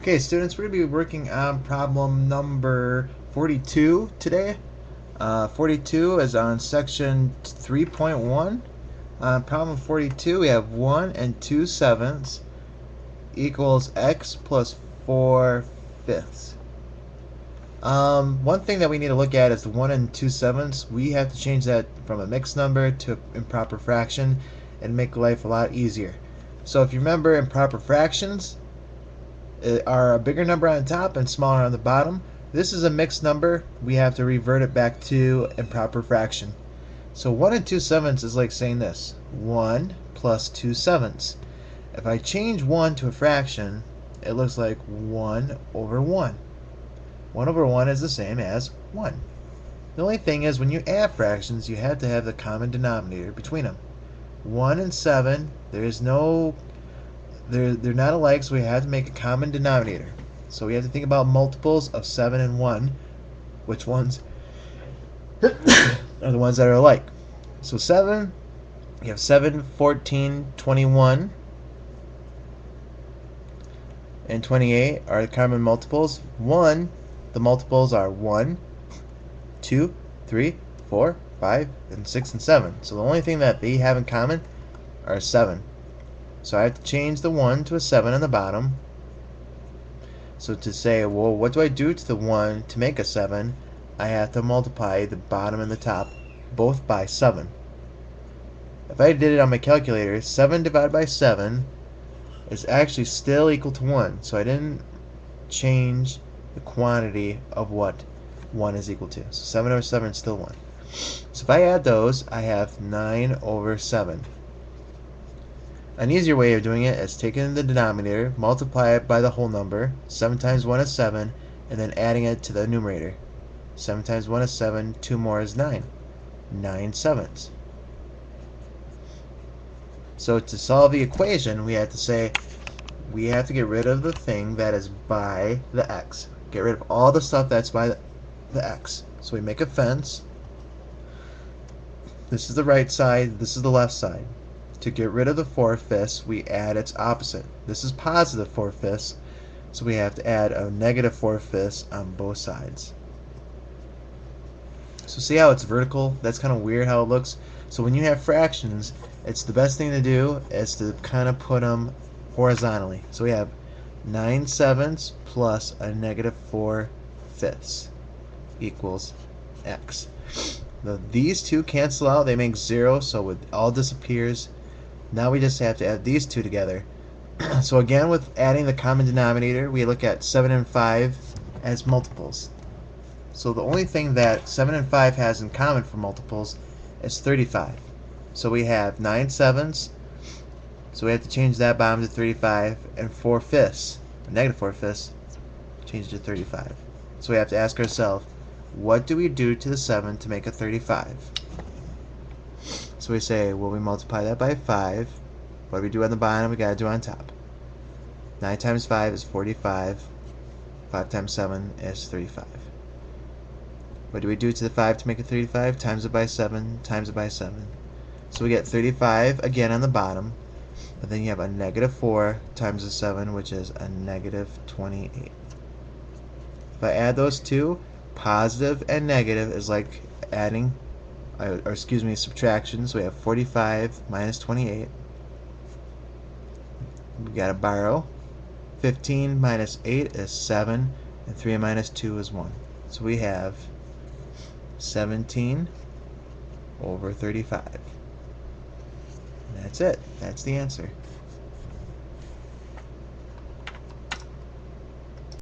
Okay, students, we're going to be working on problem number 42 today. 42 is on section 3.1. On problem 42, we have 1 and 2 sevenths equals x plus 4 fifths. One thing that we need to look at is the 1 and 2 sevenths. We have to change that from a mixed number to improper fraction and make life a lot easier. So if you remember, improper fractions are a bigger number on top and smaller on the bottom. This is a mixed number. We have to revert it back to improper fraction. So 1 and 2 sevenths is like saying this: 1 plus 2 sevenths. If I change 1 to a fraction, it looks like 1 over 1. 1 over 1 is the same as 1. The only thing is, when you add fractions, you have to have the common denominator between them. 1 and 7, they're not alike, so we have to make a common denominator. So we have to think about multiples of 7 and 1. Which ones are the ones that are alike? So 7, you have 7, 14, 21, and 28 are the common multiples. 1, the multiples are 1, 2, 3, 4, 5, and 6 and 7. So the only thing that they have in common are 7. So I have to change the 1 to a 7 on the bottom. So to say, well, what do I do to the 1 to make a 7? I have to multiply the bottom and the top both by 7. If I did it on my calculator, 7 divided by 7 is actually still equal to 1. So I didn't change the quantity of what 1 is equal to. So 7 over 7 is still 1. So if I add those, I have 9 over 7. An easier way of doing it is taking the denominator, multiply it by the whole number. 7 times 1 is 7, and then adding it to the numerator. 7 times 1 is 7, 2 more is 9. 9 sevenths. So to solve the equation, we have to say we have to get rid of the thing that is by the x. Get rid of all the stuff that's by the x. So we make a fence. This is the right side, this is the left side. To get rid of the 4 fifths, we add its opposite. This is positive 4 fifths, so we have to add a negative 4 fifths on both sides. So see how it's vertical? That's kind of weird how it looks. So when you have fractions, it's the best thing to do is to kind of put them horizontally. So we have 9 sevenths plus a negative 4 fifths equals x. Now, these two cancel out, they make 0, so it all disappears. Now we just have to add these two together. So again, with adding the common denominator, we look at 7 and 5 as multiples. So the only thing that 7 and 5 has in common for multiples is 35. So we have 9 sevenths, so we have to change that bottom to 35, and 4 fifths, negative 4 fifths, change it to 35. So we have to ask ourselves, what do we do to the 7 to make a 35? So we say, well, we multiply that by 5. What do we do on the bottom? We got to do on top. 9 times 5 is 45. 5 times 7 is 35. What do we do to the 5 to make a 35? Times it by 7, times it by 7. So we get 35 again on the bottom. But then you have a negative 4 times the 7, which is a negative 28. If I add those two, positive and negative is like adding, subtraction. So we have 45 minus 28. We got to borrow. 15 minus 8 is 7, and 3 minus 2 is 1. So we have 17 over 35. And that's it. That's the answer.